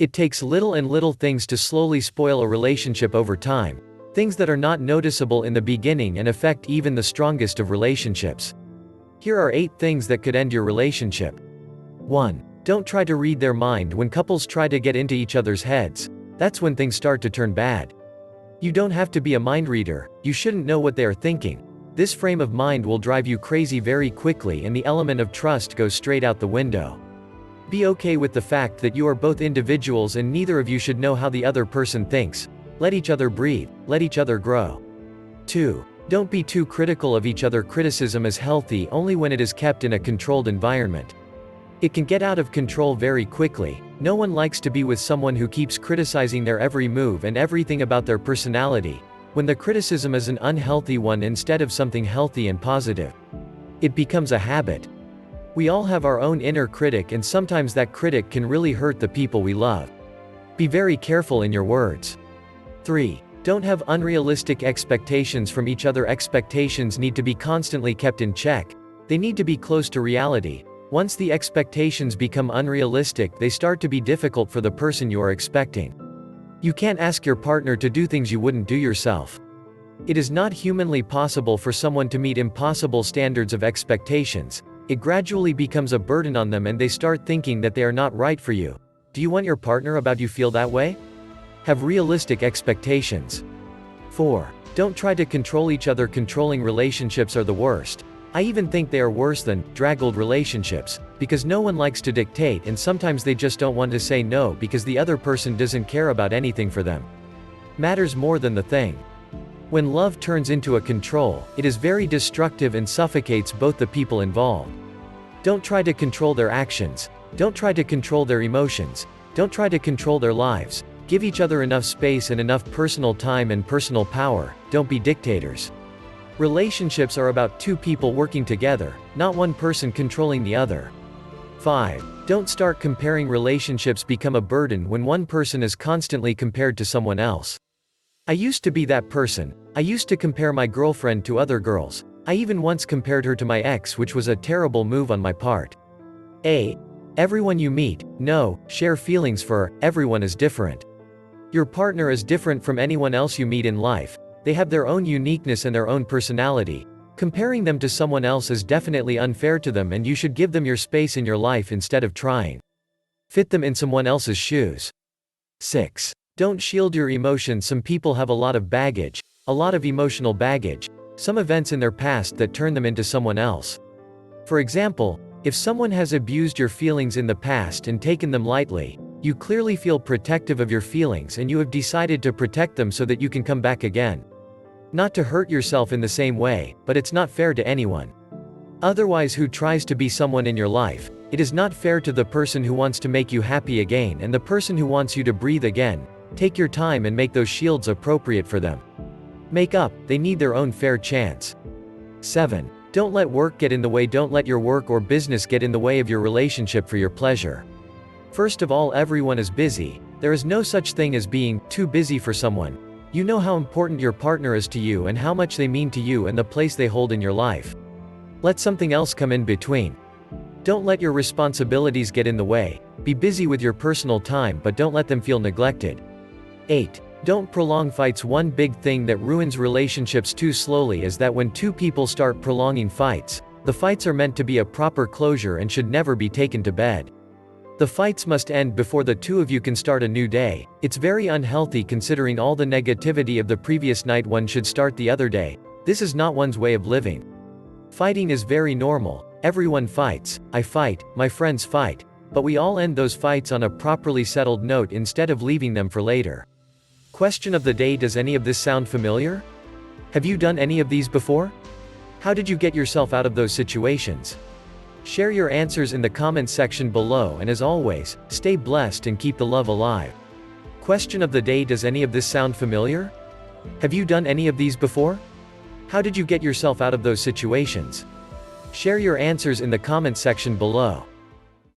It takes little things to slowly spoil a relationship over time, things that are not noticeable in the beginning and affect even the strongest of relationships. Here are 8 things that could end your relationship. 1. Don't try to read their mind. When couples try to get into each other's heads, that's when things start to turn bad. You don't have to be a mind reader, you shouldn't know what they are thinking. This frame of mind will drive you crazy very quickly, and the element of trust goes straight out the window. Be okay with the fact that you are both individuals and neither of you should know how the other person thinks. Let each other breathe, let each other grow. 2. Don't be too critical of each other. Criticism is healthy only when it is kept in a controlled environment. It can get out of control very quickly. No one likes to be with someone who keeps criticizing their every move and everything about their personality, when the criticism is an unhealthy one instead of something healthy and positive. It becomes a habit. We all have our own inner critic, and sometimes that critic can really hurt the people we love. Be very careful in your words. 3. Don't have unrealistic expectations from each other. Expectations need to be constantly kept in check. They need to be close to reality. Once the expectations become unrealistic, they start to be difficult for the person you are expecting. You can't ask your partner to do things you wouldn't do yourself. It is not humanly possible for someone to meet impossible standards of expectations. It gradually becomes a burden on them and they start thinking that they are not right for you. Do you want your partner about you feel that way? Have realistic expectations. 4. Don't try to control each other. Controlling relationships are the worst. I even think they are worse than draggled relationships, because no one likes to dictate, and sometimes they just don't want to say no because the other person doesn't care about anything for them. Matters more than the thing. When love turns into a control, it is very destructive and suffocates both the people involved. Don't try to control their actions. Don't try to control their emotions. Don't try to control their lives. Give each other enough space and enough personal time and personal power. Don't be dictators. Relationships are about 2 people working together, not one person controlling the other. 5. Don't start comparing. Relationships become a burden when one person is constantly compared to someone else. I used to be that person. I used to compare my girlfriend to other girls. I even once compared her to my ex, which was a terrible move on my part. Everyone you meet, share feelings for. Everyone is different. Your partner is different from anyone else you meet in life. They have their own uniqueness and their own personality. Comparing them to someone else is definitely unfair to them, and you should give them your space in your life instead of trying fit them in someone else's shoes. 6. Don't shield your emotions. Some people have a lot of baggage, a lot of emotional baggage, some events in their past that turn them into someone else. For example, if someone has abused your feelings in the past and taken them lightly, you clearly feel protective of your feelings and you have decided to protect them so that you can come back again. Not to hurt yourself in the same way, but it's not fair to anyone. Otherwise, who tries to be someone in your life, it is not fair to the person who wants to make you happy again and the person who wants you to breathe again. Take your time and make those shields appropriate for them. Make up, they need their own fair chance. 7. Don't let work get in the way. Don't let your work or business get in the way of your relationship for your pleasure. First of all, everyone is busy. There is no such thing as being too busy for someone. You know how important your partner is to you and how much they mean to you and the place they hold in your life. Let something else come in between. Don't let your responsibilities get in the way. Be busy with your personal time, but don't let them feel neglected. 8. Don't prolong fights. One big thing that ruins relationships too slowly is that when 2 people start prolonging fights, the fights are meant to be a proper closure and should never be taken to bed. The fights must end before the 2 of you can start a new day. It's very unhealthy considering all the negativity of the previous night. One should start the other day. This is not one's way of living. Fighting is very normal. Everyone fights. I fight, my friends fight. But we all end those fights on a properly settled note instead of leaving them for later. Question of the day: does any of this sound familiar? Have you done any of these before? How did you get yourself out of those situations? Share your answers in the comments section below, and as always, stay blessed and keep the love alive. Question of the day: does any of this sound familiar? Have you done any of these before? How did you get yourself out of those situations? Share your answers in the comments section below.